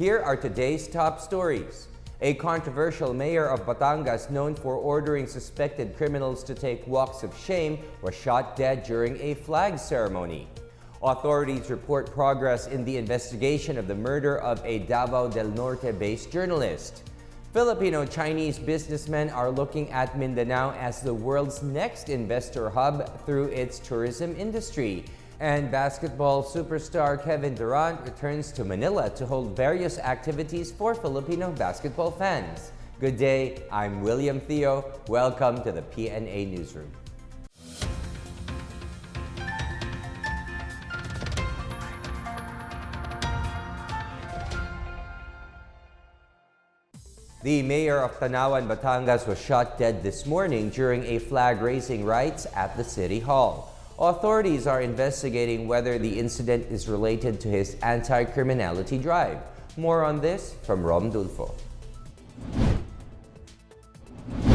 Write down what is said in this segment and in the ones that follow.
Here are today's top stories. A controversial mayor of Batangas known for ordering suspected criminals to take walks of shame was shot dead during a flag ceremony. Authorities report progress in the investigation of the murder of a Davao del Norte-based journalist. Filipino-Chinese businessmen are looking at Mindanao as the world's next investor hub through its tourism industry. And basketball superstar Kevin Durant returns to Manila to hold various activities for Filipino basketball fans. Good day, I'm William Theo. Welcome to the PNA Newsroom. The mayor of Tanawan, Batangas was shot dead this morning during a flag-raising rites at the City Hall. Authorities are investigating whether the incident is related to his anti-criminality drive. More on this from Rom Dulfo.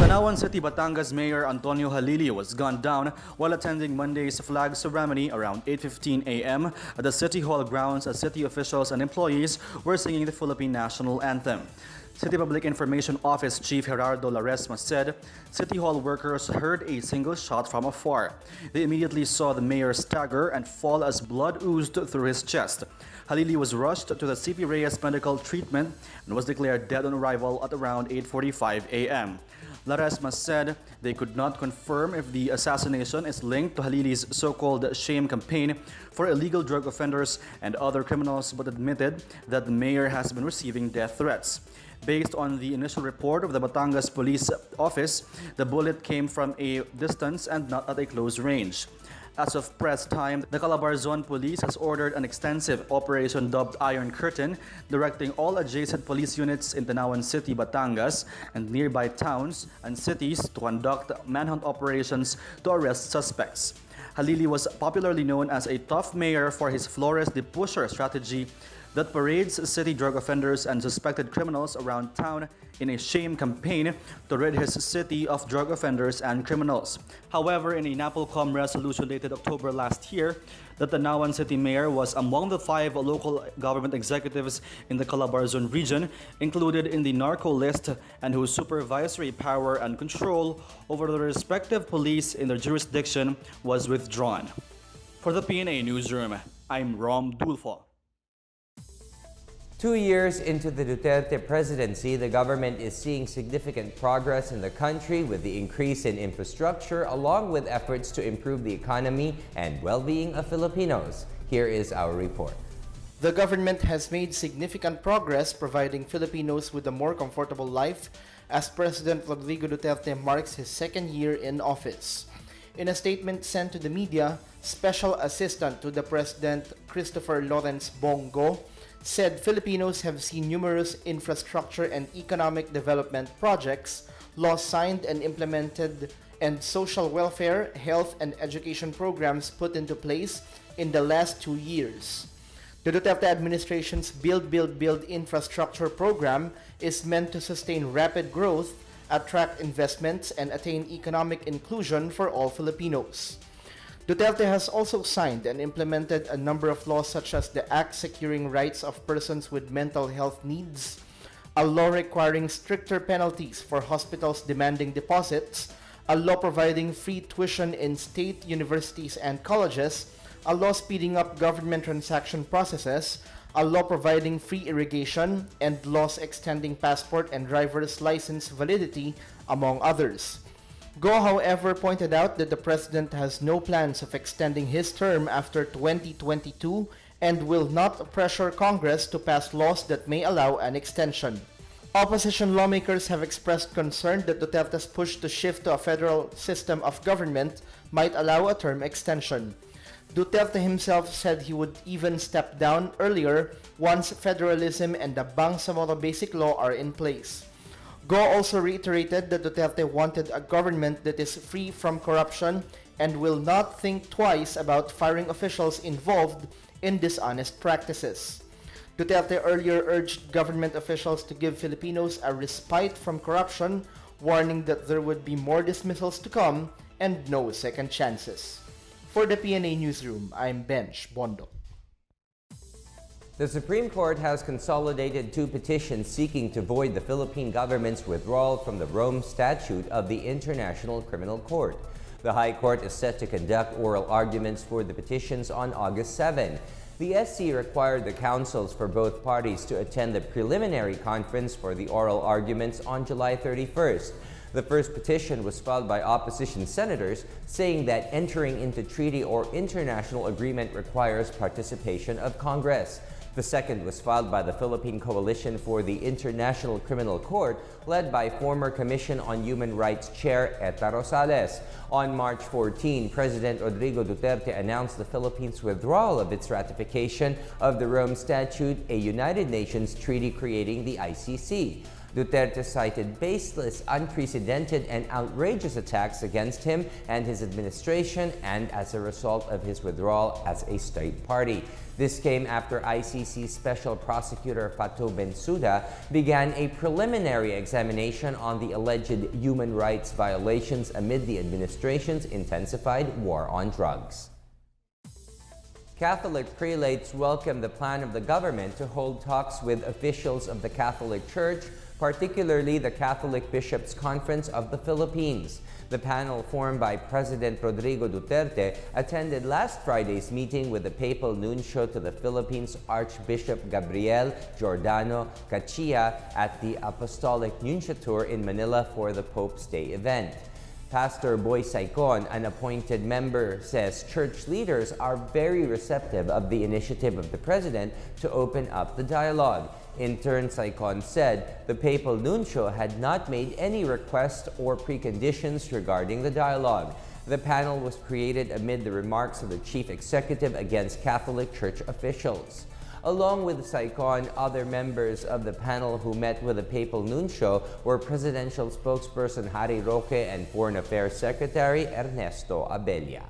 Tanawan City, Batangas Mayor Antonio Halili was gunned down while attending Monday's flag ceremony around 8:15 a.m. at the City Hall grounds as city officials and employees were singing the Philippine national anthem. City Public Information Office Chief Gerardo Laresma said City Hall workers heard a single shot from afar. They immediately saw the mayor stagger and fall as blood oozed through his chest. Halili was rushed to the CP Reyes Medical Treatment and was declared dead on arrival at around 8:45 a.m. Laresma said they could not confirm if the assassination is linked to Halili's so-called shame campaign for illegal drug offenders and other criminals, but admitted that the mayor has been receiving death threats. Based on the initial report of the Batangas Police Office, the bullet came from a distance and not at a close range. As of press time, the Calabarzon Police has ordered an extensive operation dubbed Iron Curtain, directing all adjacent police units in Tanawan City, Batangas, and nearby towns and cities to conduct manhunt operations to arrest suspects. Halili was popularly known as a tough mayor for his Flores de Pusher strategy that parades city drug offenders and suspected criminals around town in a shame campaign to rid his city of drug offenders and criminals. However, in a NAPOLCOM resolution dated October last year, the Tanawan City Mayor was among the 5 local government executives in the Calabarzon region included in the narco list and whose supervisory power and control over the respective police in their jurisdiction was withdrawn. For the PNA Newsroom, I'm Rom Dulfo. 2 years into the Duterte presidency, the government is seeing significant progress in the country with the increase in infrastructure along with efforts to improve the economy and well-being of Filipinos. Here is our report. The government has made significant progress providing Filipinos with a more comfortable life as President Rodrigo Duterte marks his second year in office. In a statement sent to the media, Special Assistant to the President Christopher Lawrence Bongo said Filipinos have seen numerous infrastructure and economic development projects, laws signed and implemented, and social welfare, health, and education programs put into place in the last 2 years. The Duterte administration's Build, Build, Build infrastructure program is meant to sustain rapid growth, attract investments, and attain economic inclusion for all Filipinos. Duterte has also signed and implemented a number of laws such as the Act Securing Rights of Persons with Mental Health Needs, a law requiring stricter penalties for hospitals demanding deposits, a law providing free tuition in state universities and colleges, a law speeding up government transaction processes, a law providing free irrigation, and laws extending passport and driver's license validity, among others. Go, however, pointed out that the president has no plans of extending his term after 2022 and will not pressure Congress to pass laws that may allow an extension. Opposition lawmakers have expressed concern that Duterte's push to shift to a federal system of government might allow a term extension. Duterte himself said he would even step down earlier once federalism and the Bangsamoro Basic Law are in place. Go also reiterated that Duterte wanted a government that is free from corruption and will not think twice about firing officials involved in dishonest practices. Duterte earlier urged government officials to give Filipinos a respite from corruption, warning that there would be more dismissals to come and no second chances. For the PNA Newsroom, I'm Bench Bondo. The Supreme Court has consolidated two petitions seeking to void the Philippine government's withdrawal from the Rome Statute of the International Criminal Court. The High Court is set to conduct oral arguments for the petitions on August 7. The SC required the counsels for both parties to attend the preliminary conference for the oral arguments on July 31st. The first petition was filed by opposition senators, saying that entering into treaty or international agreement requires participation of Congress. The second was filed by the Philippine Coalition for the International Criminal Court, led by former Commission on Human Rights Chair Eta Rosales. On March 14, President Rodrigo Duterte announced the Philippines' withdrawal of its ratification of the Rome Statute, a United Nations treaty creating the ICC. Duterte cited baseless, unprecedented, and outrageous attacks against him and his administration, and as a result of his withdrawal as a state party. This came after ICC Special Prosecutor Fatou Bensouda began a preliminary examination on the alleged human rights violations amid the administration's intensified war on drugs. Catholic prelates welcome the plan of the government to hold talks with officials of the Catholic Church, particularly the Catholic Bishops' Conference of the Philippines. The panel, formed by President Rodrigo Duterte, attended last Friday's meeting with the papal nuncio to the Philippines, Archbishop Gabriel Giordano Cachia, at the Apostolic Nunciature in Manila for the Pope's Day event. Pastor Boy Saicon, an appointed member, says church leaders are very receptive of the initiative of the president to open up the dialogue. In turn, Saicon said the papal nuncio had not made any requests or preconditions regarding the dialogue. The panel was created amid the remarks of the chief executive against Catholic Church officials. Along with Saicon, other members of the panel who met with the papal nuncio were presidential spokesperson Harry Roque and Foreign Affairs Secretary Ernesto Abella.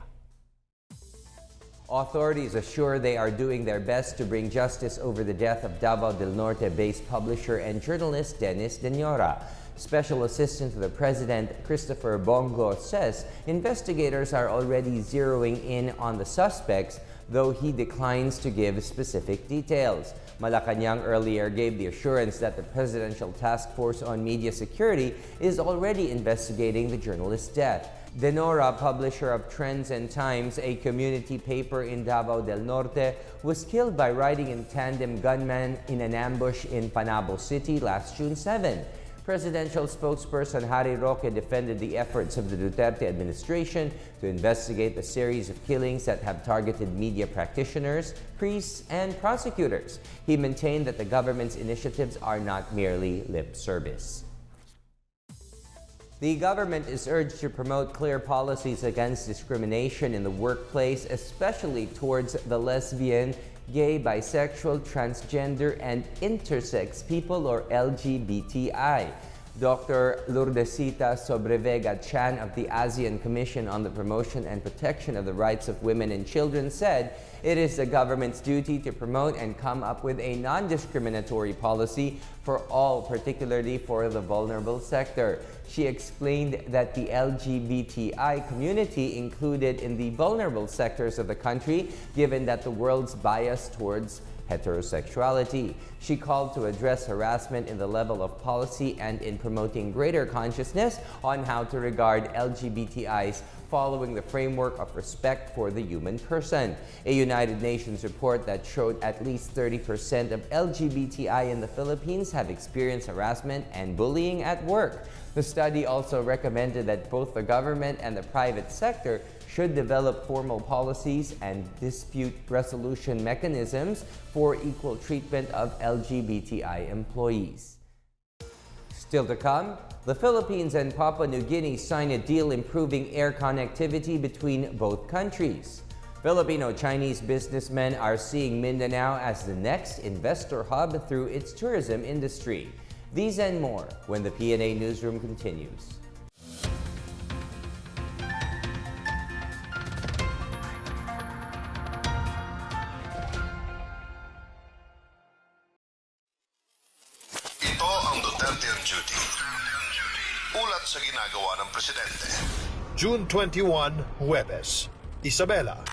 Authorities assure they are doing their best to bring justice over the death of Davao del Norte-based publisher and journalist Dennis Deñora. Special Assistant to the President Christopher Bongo says investigators are already zeroing in on the suspects, though he declines to give specific details. Malacanang earlier gave the assurance that the Presidential Task Force on Media Security is already investigating the journalist's death. Deñora, publisher of Trends and Times, a community paper in Davao del Norte, was killed by riding in tandem gunmen in an ambush in Panabo City last June 7. Presidential spokesperson Harry Roque defended the efforts of the Duterte administration to investigate the series of killings that have targeted media practitioners, priests, and prosecutors. He maintained that the government's initiatives are not merely lip service. The government is urged to promote clear policies against discrimination in the workplace, especially towards the lesbian, gay, bisexual, transgender, and intersex people, or LGBTI. Dr. Lourdesita Sobrevega Chan of the ASEAN Commission on the Promotion and Protection of the Rights of Women and Children said it is the government's duty to promote and come up with a non-discriminatory policy for all, particularly for the vulnerable sector. She explained that the LGBTI community included in the vulnerable sectors of the country, given that the world's bias towards heterosexuality. She called to address harassment in the level of policy and in promoting greater consciousness on how to regard LGBTIs following the framework of respect for the human person. A United Nations report that showed at least 30% of LGBTI in the Philippines have experienced harassment and bullying at work. The study also recommended that both the government and the private sector should develop formal policies and dispute resolution mechanisms for equal treatment of LGBTI employees. Still to come, the Philippines and Papua New Guinea sign a deal improving air connectivity between both countries. Filipino-Chinese businessmen are seeing Mindanao as the next investor hub through its tourism industry. These and more when the PNA Newsroom continues. Ito ang Duterte on Duty. Ulat sa ginagawa ng Presidente. June 21, Huwebes. Isabela,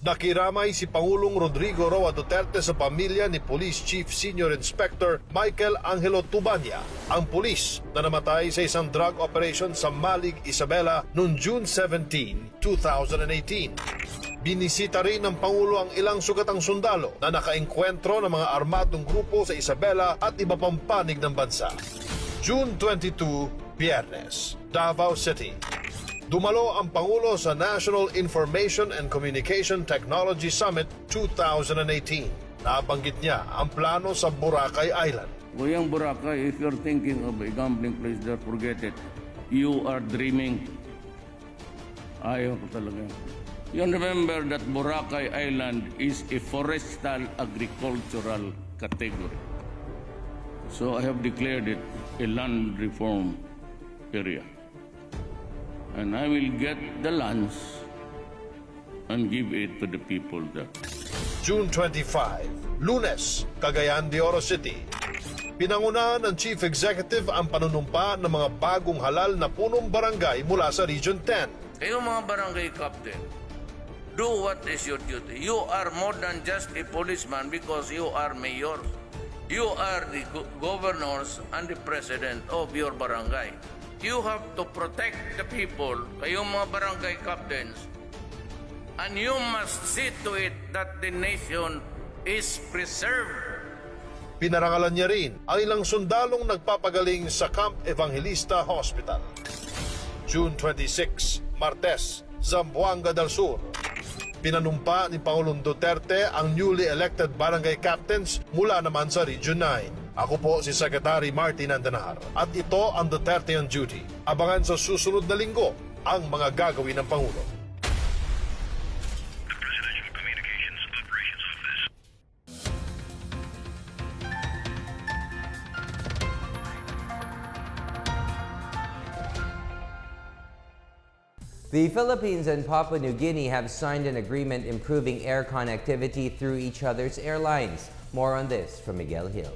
Nakiramay si Pangulong Rodrigo Roa Duterte sa pamilya ni Police Chief Senior Inspector Michael Angelo Tubanya, ang pulis na namatay sa isang drug operation sa Malig, Isabela noong June 17, 2018. Binisita rin ng Pangulo ang ilang sugatang sundalo na nakaengkwentro ng mga armadong grupo sa Isabela at iba pang panig ng bansa. June 22, Biyernes, Davao City. Dumalo ang Pangulo sa National Information and Communication Technology Summit 2018. Nabanggit niya ang plano sa Boracay Island. Kuyang Boracay, if you're thinking of a gambling place there, forget it. You are dreaming. Ayaw ko talaga. You remember that Boracay Island is a forestal agricultural category. So I have declared it a land reform area. And I will get the lands and give it to the people there. June 25, Lunes, Cagayan de Oro City. Pinangunahan ng Chief Executive ang panunumpa ng mga bagong halal na punong barangay mula sa Region 10. Kayong mga barangay captain, do what is your duty. You are more than just a policeman because you are mayors. You are the governors and the president of your barangay. You have to protect the people, kayong mga barangay captains, and you must see to it that the nation is preserved. Pinarangalan niya rin ang ilang sundalong nagpapagaling sa Camp Evangelista Hospital. June 26, Martes, Zamboanga del Sur. Pinanumpa ni Pangulong Duterte ang newly elected barangay captains mula naman sa Region 9. Ako po si Secretary Martin Andanar at ito ang Duterte on Duty. Abangan sa susunod na linggo ang mga gagawin ng Pangulo. The Presidential Communications Operations Office. The Philippines and Papua New Guinea have signed an agreement improving air connectivity through each other's airlines. More on this from Miguel Hill.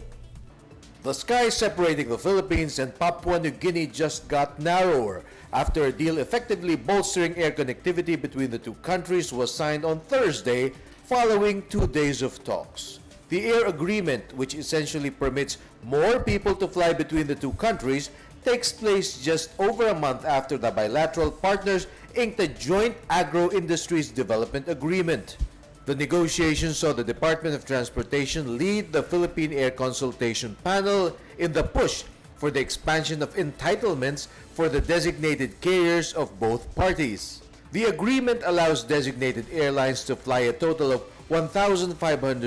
The sky separating the Philippines and Papua New Guinea just got narrower after a deal effectively bolstering air connectivity between the two countries was signed on Thursday following 2 days of talks. The air agreement, which essentially permits more people to fly between the two countries, takes place just over a month after the bilateral partners inked a joint agro-industries development agreement. The negotiations saw the Department of Transportation lead the Philippine Air Consultation Panel in the push for the expansion of entitlements for the designated carriers of both parties. The agreement allows designated airlines to fly a total of 1,500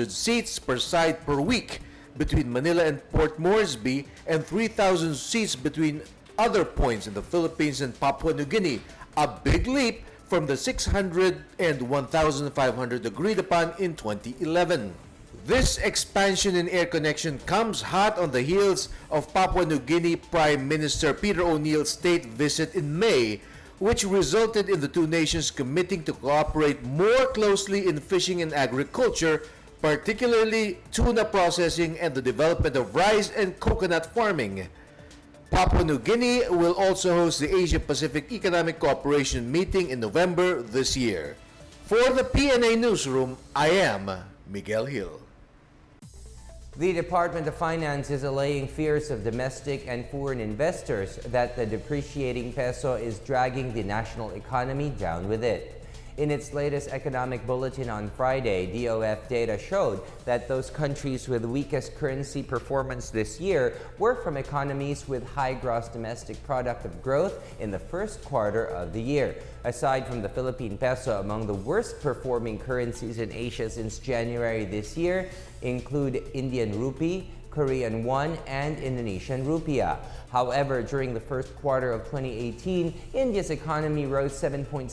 seats per side per week between Manila and Port Moresby and 3,000 seats between other points in the Philippines and Papua New Guinea, a big leap from the 600 and 1,500 agreed upon in 2011. This expansion in air connection comes hot on the heels of Papua New Guinea Prime Minister Peter O'Neill's state visit in May, which resulted in the two nations committing to cooperate more closely in fishing and agriculture, particularly tuna processing and the development of rice and coconut farming. Papua New Guinea will also host the Asia-Pacific Economic Cooperation meeting in November this year. For the PNA Newsroom, I am Miguel Hill. The Department of Finance is allaying fears of domestic and foreign investors that the depreciating peso is dragging the national economy down with it. In its latest economic bulletin on Friday, DOF data showed that those countries with weakest currency performance this year were from economies with high gross domestic product of growth in the first quarter of the year. Aside from the Philippine peso, among the worst performing currencies in Asia since January this year include Indian rupee, Korean won, and Indonesian rupiah. However, during the first quarter of 2018, India's economy rose 7.7%,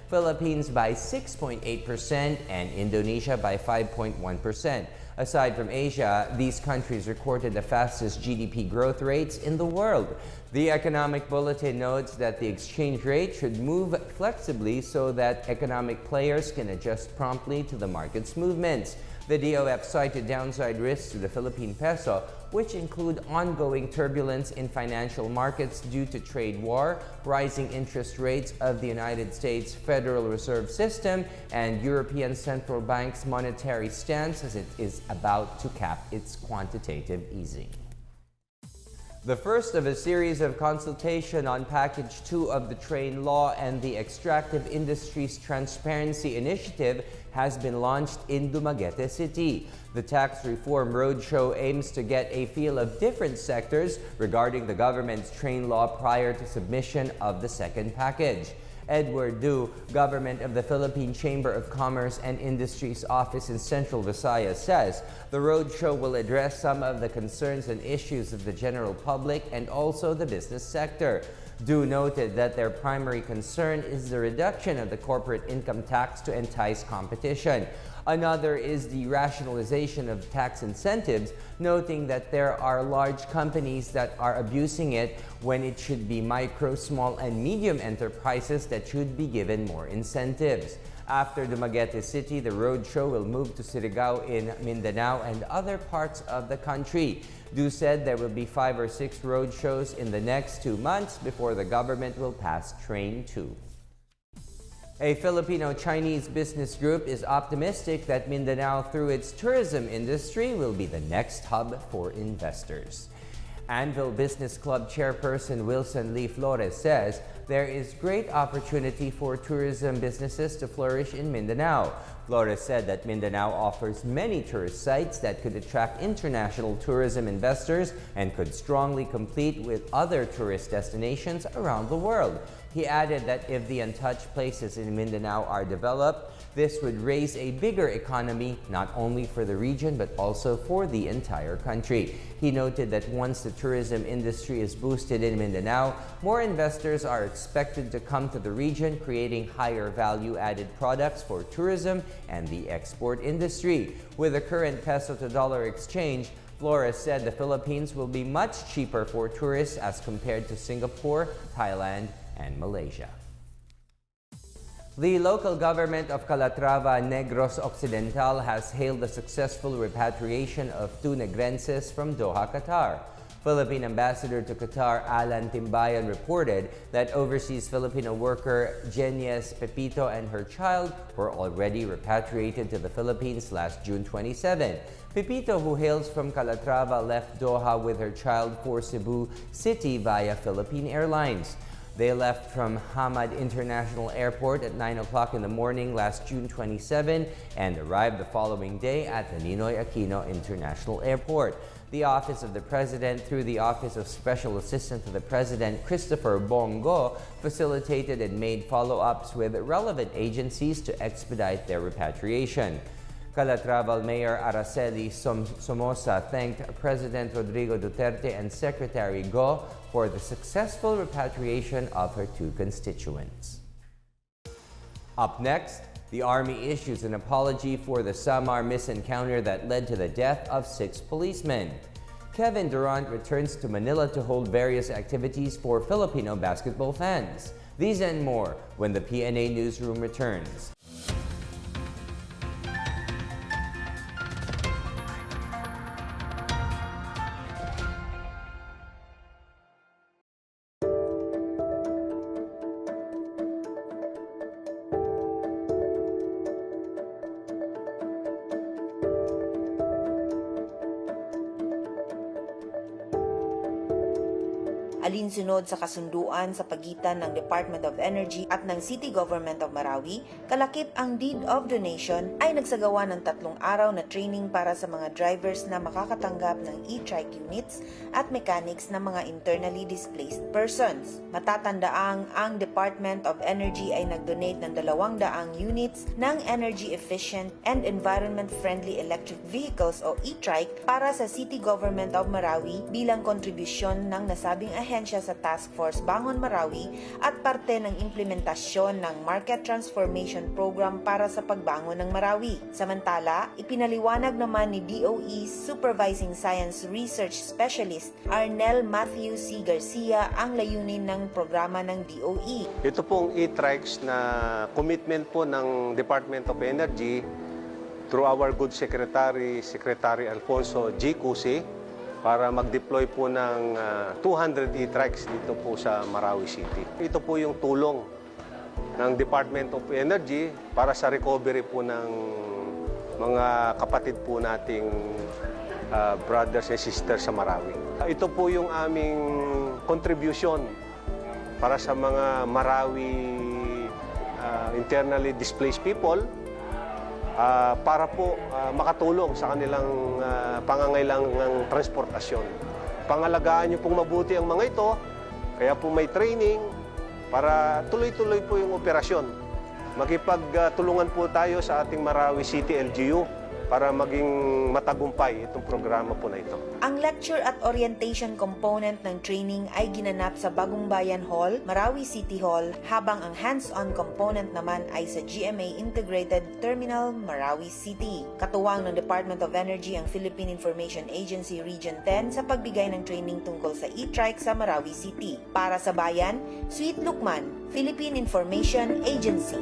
Philippines by 6.8%, and Indonesia by 5.1%. Aside from Asia, these countries recorded the fastest GDP growth rates in the world. The economic bulletin notes that the exchange rate should move flexibly so that economic players can adjust promptly to the market's movements. The DOF cited downside risks to the Philippine peso which include ongoing turbulence in financial markets due to trade war, rising interest rates of the United States Federal Reserve System, and European Central Bank's monetary stance as it is about to cap its quantitative easing. The first of a series of consultation on Package 2 of the Train Law and the Extractive Industries Transparency Initiative has been launched in Dumaguete City. The tax reform roadshow aims to get a feel of different sectors regarding the government's train law prior to submission of the second package. Edward Du, Government of the Philippine Chamber of Commerce and Industries Office in Central Visayas, says the roadshow will address some of the concerns and issues of the general public and also the business sector. Du noted that their primary concern is the reduction of the corporate income tax to entice competition. Another is the rationalization of tax incentives, noting that there are large companies that are abusing it when it should be micro, small, and medium enterprises that should be given more incentives. After Dumaguete City, the roadshow will move to Surigao in Mindanao and other parts of the country. Du said there will be 5 or 6 roadshows in the next 2 months before the government will pass Train 2. A Filipino-Chinese business group is optimistic that Mindanao, through its tourism industry, will be the next hub for investors. Anvil Business Club chairperson Wilson Lee Flores says there is great opportunity for tourism businesses to flourish in Mindanao. Flores said that Mindanao offers many tourist sites that could attract international tourism investors and could strongly compete with other tourist destinations around the world. He added that if the untouched places in Mindanao are developed, this would raise a bigger economy not only for the region but also for the entire country. He noted that once the tourism industry is boosted in Mindanao, more investors are expected to come to the region, creating higher value-added products for tourism and the export industry. With the current peso to dollar exchange, Flores said the Philippines will be much cheaper for tourists as compared to Singapore, Thailand, and Malaysia. The local government of Calatrava, Negros Occidental has hailed the successful repatriation of 2 Negrenses from Doha, Qatar. Philippine Ambassador to Qatar Alan Timbayan reported that overseas Filipino worker Jenies Pepito and her child were already repatriated to the Philippines last June 27. Pepito, who hails from Calatrava, left Doha with her child for Cebu City via Philippine Airlines. They left from Hamad International Airport at 9 o'clock in the morning last June 27 and arrived the following day at the Ninoy Aquino International Airport. The Office of the President, through the Office of Special Assistant to the President, Christopher Bongo, facilitated and made follow-ups with relevant agencies to expedite their repatriation. Calatrava Mayor Araceli Somoza thanked President Rodrigo Duterte and Secretary Go for the successful repatriation of her 2 constituents. Up next, the Army issues an apology for the Samar misencounter that led to the death of 6 policemen. Kevin Durant returns to Manila to hold various activities for Filipino basketball fans. These and more when the PNA Newsroom returns. Alinsunod sa kasunduan sa pagitan ng Department of Energy at ng City Government of Marawi, kalakip ang Deed of Donation ay nagsagawa ng 3 araw na training para sa mga drivers na makakatanggap ng e-trike units at mechanics na mga internally displaced persons. Matatandaang ang Department of Energy ay nag-donate ng 200 units ng energy-efficient and environment-friendly electric vehicles o e-trike para sa City Government of Marawi bilang kontribusyon ng nasabing ahensya sa Task Force Bangon Marawi at parte ng implementasyon ng Market Transformation Program para sa pagbangon ng Marawi. Samantala, ipinaliwanag naman ni DOE Supervising Science Research Specialist Arnel Matthew C. Garcia ang layunin ng programa ng DOE. Ito pong e-trikes na commitment po ng Department of Energy through our good Secretary Alfonso G. Cusi, para mag-deploy po ng 200 e-trikes dito po sa Marawi City. Ito po yung tulong ng Department of Energy para sa recovery po ng mga kapatid po nating brothers and sisters sa Marawi. Ito po yung aming contribution para sa mga Marawi internally displaced people para po makatulong sa kanilang pangangailangang transportasyon. Pangalagaan niyo pong mabuti ang mga ito, kaya po may training para tuloy-tuloy po yung operasyon. Makipagtulungan po tayo sa ating Marawi City LGU para maging matagumpay itong programa po na ito. Ang lecture at orientation component ng training ay ginanap sa Bagong Bayan Hall, Marawi City Hall, habang ang hands-on component naman ay sa GMA Integrated Terminal, Marawi City. Katuwang ng Department of Energy ang Philippine Information Agency Region 10 sa pagbigay ng training tungkol sa e-trike sa Marawi City. Para sa bayan, Sweet Lukman, Philippine Information Agency.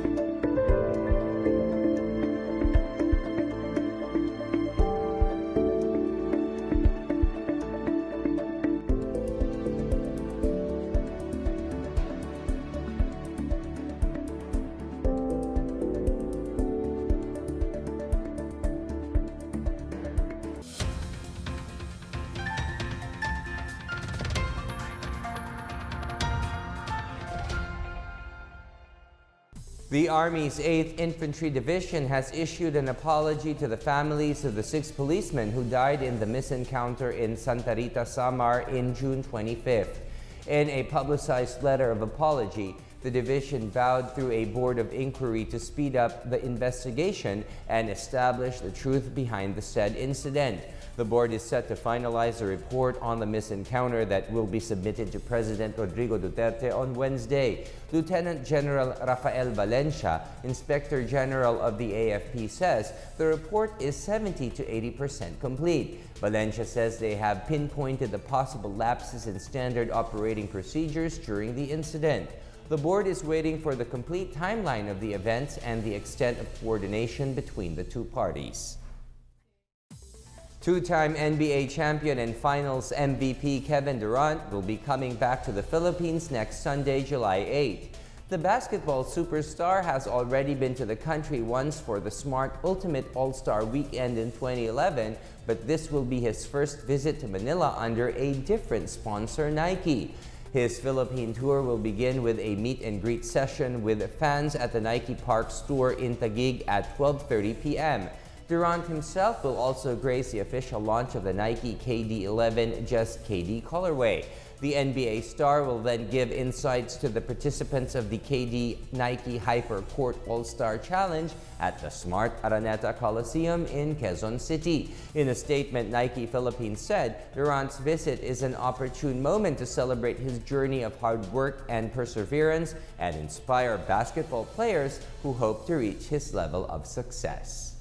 The Army's 8th Infantry Division has issued an apology to the families of the 6 policemen who died in the misencounter in Santa Rita, Samar in June 25th. In a publicized letter of apology, the division vowed through a board of inquiry to speed up the investigation and establish the truth behind the said incident. The board is set to finalize a report on the misencounter that will be submitted to President Rodrigo Duterte on Wednesday. Lieutenant General Rafael Valencia, Inspector General of the AFP, says the report is 70 to 80% complete. Valencia says they have pinpointed the possible lapses in standard operating procedures during the incident. The board is waiting for the complete timeline of the events and the extent of coordination between the two parties. Two-time NBA champion and Finals MVP Kevin Durant will be coming back to the Philippines next Sunday, July 8. The basketball superstar has already been to the country once for the Smart Ultimate All-Star Weekend in 2011, but this will be his first visit to Manila under a different sponsor, Nike. His Philippine tour will begin with a meet-and-greet session with fans at the Nike Park store in Taguig at 12:30 p.m. Durant himself will also grace the official launch of the Nike KD11 Just KD colorway. The NBA star will then give insights to the participants of the KD Nike Hyper Court All-Star Challenge at the Smart Araneta Coliseum in Quezon City. In a statement, Nike Philippines said Durant's visit is an opportune moment to celebrate his journey of hard work and perseverance and inspire basketball players who hope to reach his level of success.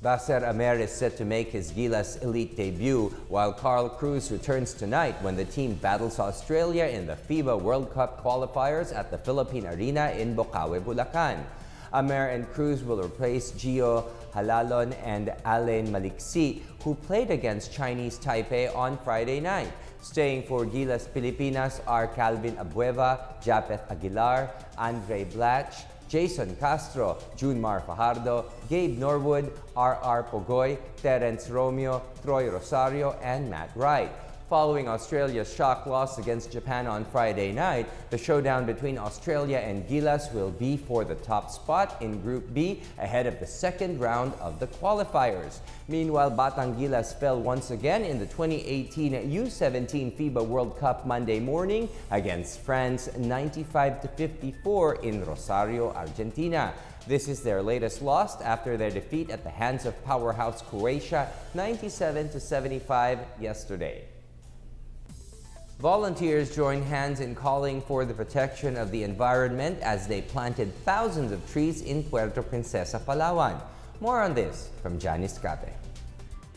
Baser Amer is set to make his Gilas Elite debut, while Carl Cruz returns tonight when the team battles Australia in the FIBA World Cup qualifiers at the Philippine Arena in Bocaue, Bulacan. Amer and Cruz will replace Gio Halalon and Alain Maliksi, who played against Chinese Taipei on Friday night. Staying for Gilas Pilipinas are Calvin Abueva, Japeth Aguilar, Andre Blatch, Jason Castro, Junmar Fajardo, Gabe Norwood, R.R. Pogoy, Terence Romeo, Troy Rosario, and Matt Wright. Following Australia's shock loss against Japan on Friday night, the showdown between Australia and Gilas will be for the top spot in Group B ahead of the second round of the qualifiers. Meanwhile, Batang Gilas fell once again in the 2018 U17 FIBA World Cup Monday morning against France 95-54 in Rosario, Argentina. This is their latest loss after their defeat at the hands of powerhouse Croatia 97-75 yesterday. Volunteers joined hands in calling for the protection of the environment as they planted thousands of trees in Puerto Princesa, Palawan. More on this from Janice Cape.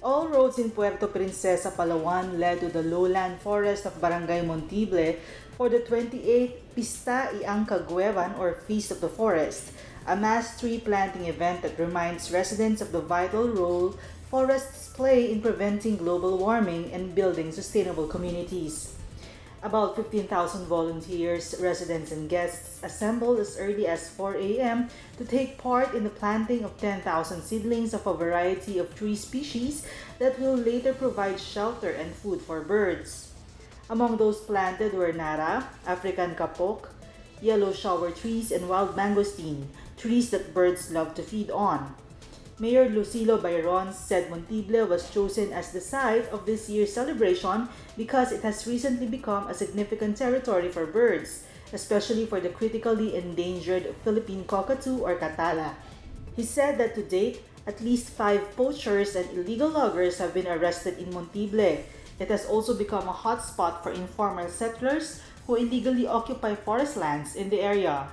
All roads in Puerto Princesa, Palawan led to the lowland forest of Barangay Montible for the 28th Pista Iang Kagwewan or Feast of the Forest. a mass tree planting event that reminds residents of the vital role forests play in preventing global warming and building sustainable communities. About 15,000 volunteers, residents, and guests assembled as early as 4 a.m. to take part in the planting of 10,000 seedlings of a variety of tree species that will later provide shelter and food for birds. Among those planted were Nara, African kapok, yellow shower trees, and wild mangosteen, trees that birds love to feed on. Mayor Lucilo Bayron said Montible was chosen as the site of this year's celebration because it has recently become a significant territory for birds, especially for the critically endangered Philippine cockatoo or katala. He said that to date, at least 5 poachers and illegal loggers have been arrested in Montible. It has also become a hotspot for informal settlers who illegally occupy forest lands in the area.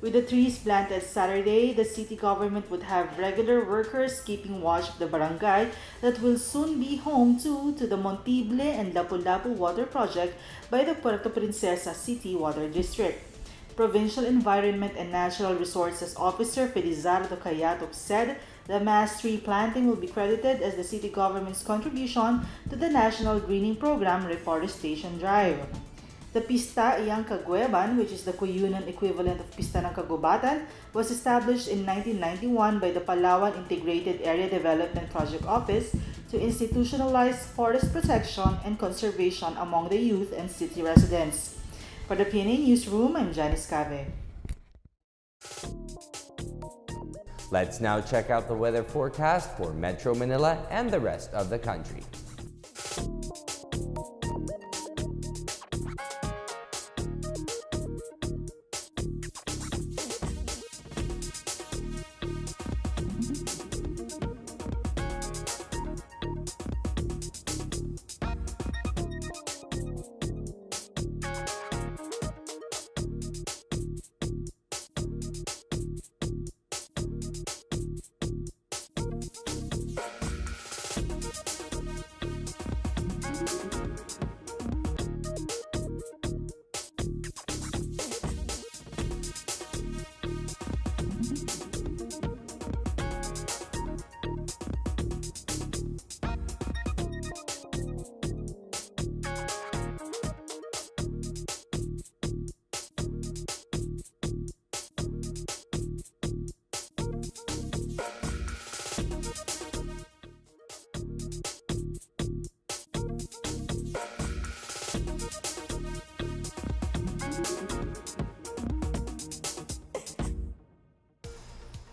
With the trees planted Saturday, the city government would have regular workers keeping watch of the barangay that will soon be home to the Montible and Lapu-Lapu Water Project by the Puerto Princesa City Water District. Provincial Environment and Natural Resources Officer Felizardo Cayatok said the mass tree planting will be credited as the city government's contribution to the National Greening Program Reforestation Drive. The Pista Iyang Kagweban, which is the Cuyunan equivalent of Pista ng Kagubatan, was established in 1991 by the Palawan Integrated Area Development Project Office to institutionalize forest protection and conservation among the youth and city residents. For the PNA Newsroom, I'm Janice Cave. Let's now check out the weather forecast for Metro Manila and the rest of the country.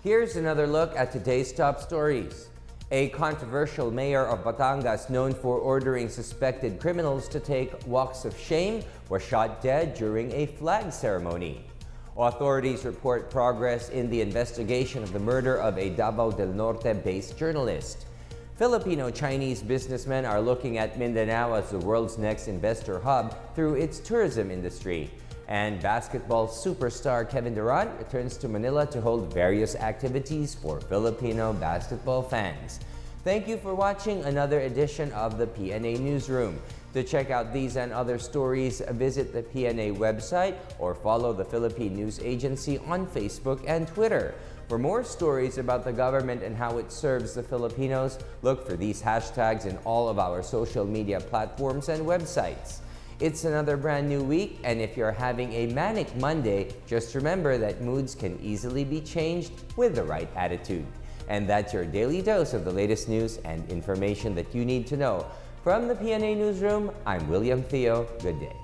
Here's another look at today's top stories. A controversial mayor of Batangas known for ordering suspected criminals to take walks of shame was shot dead during a flag ceremony. Authorities report progress in the investigation of the murder of a Davao del Norte-based journalist. Filipino-Chinese businessmen are looking at Mindanao as the world's next investor hub through its tourism industry. And basketball superstar Kevin Durant returns to Manila to hold various activities for Filipino basketball fans. Thank you for watching another edition of the PNA Newsroom. To check out these and other stories, visit the PNA website or follow the Philippine News Agency on Facebook and Twitter. For more stories about the government and how it serves the Filipinos, look for these hashtags in all of our social media platforms and websites. It's another brand new week, and if you're having a manic Monday, just remember that moods can easily be changed with the right attitude. And that's your daily dose of the latest news and information that you need to know. From the PNA Newsroom, I'm William Theo. Good day.